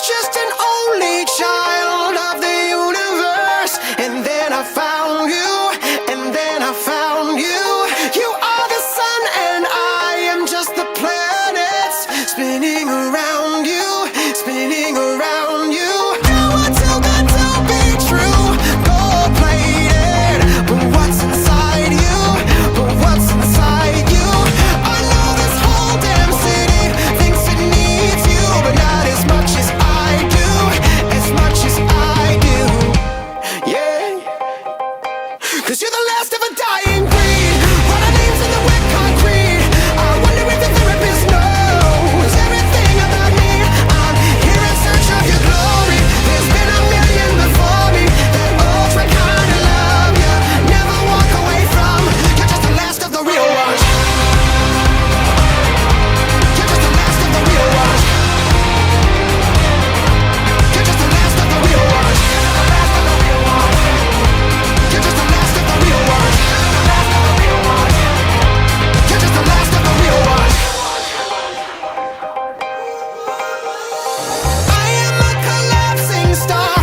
just an only child of the universe. And then I found you, and then I found you. You are the sun, and I am just the planets spinning around you, spinning around you. You are too good to be true, gold-plated. But what's inside you? But what's inside you? I know this whole damn city thinks it needs you, but not as much as I do, as much as I do. Yeah, 'cause you're the last of a dying breed. Write our names in the wet concrete. I wonder if the therapist knows everything about me. I'm here in search of your glory. There's been a million before me. That ultra kind of love you never walk away from. You're just the last of the real ones. You're just the last of the real ones. You're just the last of the real ones. You're just the last of the real ones. You're just the last of the real ones. I am a collapsing star.